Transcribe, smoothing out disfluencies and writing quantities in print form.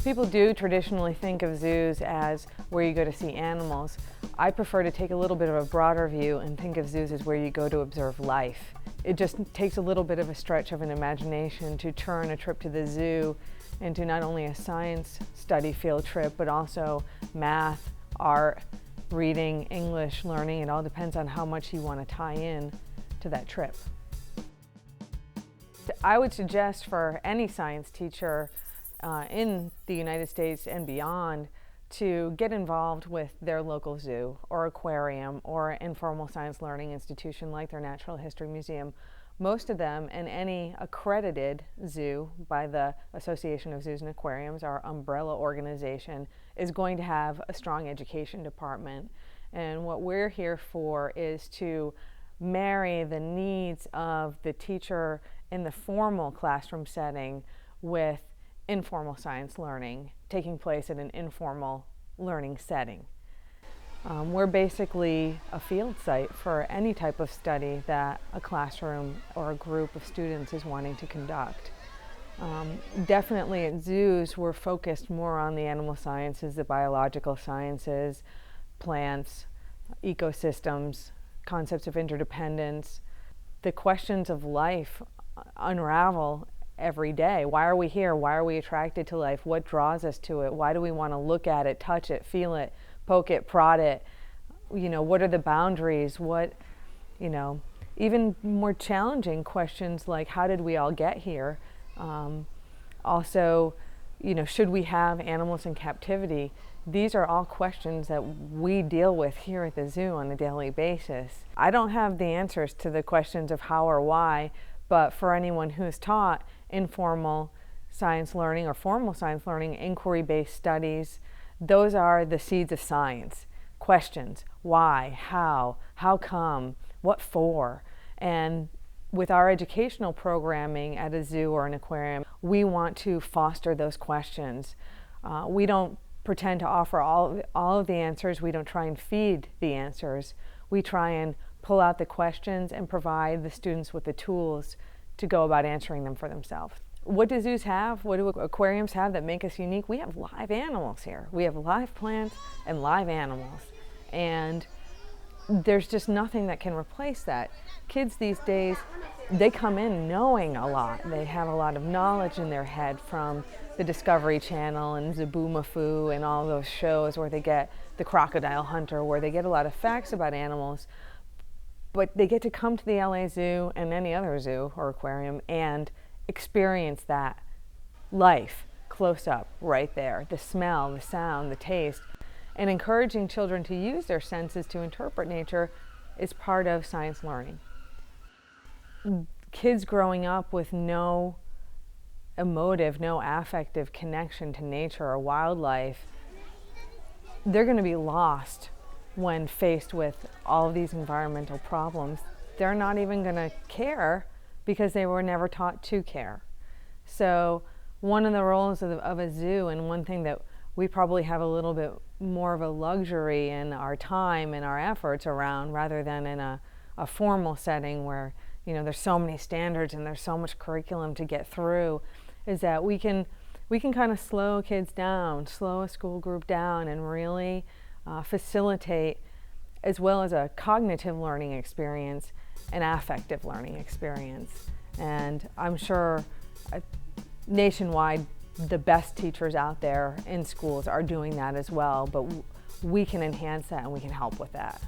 People do traditionally think of zoos as where you go to see animals. I prefer to take a little bit of a broader view and think of zoos as where you go to observe life. It just takes a little bit of a stretch of an imagination to turn a trip to the zoo into not only a science study field trip, but also math, art, reading, English, learning. It all depends on how much you want to tie in to that trip. I would suggest for any science teacher in the United States and beyond to get involved with their local zoo or aquarium or informal science learning institution like their Natural History Museum. Most of them, and any accredited zoo by the Association of Zoos and Aquariums, our umbrella organization, is going to have a strong education department. And what we're here for is to marry the needs of the teacher in the formal classroom setting with informal science learning taking place in an informal learning setting. We're basically a field site for any type of study that a classroom or a group of students is wanting to conduct. Definitely at zoos we're focused more on the animal sciences, the biological sciences, plants, ecosystems, concepts of interdependence. The questions of life unravel every day. Why are we here? Why are we attracted to life? What draws us to it? Why do we want to look at it, touch it, feel it, poke it, prod it? What are the boundaries? Even more challenging questions like how did we all get here? Also, should we have animals in captivity? These are all questions that we deal with here at the zoo on a daily basis. I don't have the answers to the questions of how or why, but for anyone who's taught informal science learning or formal science learning, inquiry-based studies, those are the seeds of science. Questions: why, how come, what for? And with our educational programming at a zoo or an aquarium, we want to foster those questions. We don't pretend to offer all of the answers. We don't try and feed the answers. We try and pull out the questions and provide the students with the tools to go about answering them for themselves. What do zoos have? What do aquariums have that make us unique? We have live animals here. We have live plants and live animals. And there's just nothing that can replace that. Kids these days, they come in knowing a lot. They have a lot of knowledge in their head from the Discovery Channel and Zaboomafoo and all those shows where they get the Crocodile Hunter, where they get a lot of facts about animals. But they get to come to the LA Zoo and any other zoo or aquarium and experience that life close up right there. The smell, the sound, the taste. And encouraging children to use their senses to interpret nature is part of science learning. Kids growing up with no emotive, no affective connection to nature or wildlife, they're going to be lost when faced with all of these environmental problems. They're not even going to care because they were never taught to care. So one of the roles of a zoo, and one thing that we probably have a little bit more of a luxury in our time and our efforts around, rather than in a formal setting where there's so many standards and there's so much curriculum to get through, is that we can kind of slow kids down, slow a school group down, and really facilitate, as well as a cognitive learning experience, an affective learning experience. And I'm sure nationwide the best teachers out there in schools are doing that as well, but we can enhance that and we can help with that.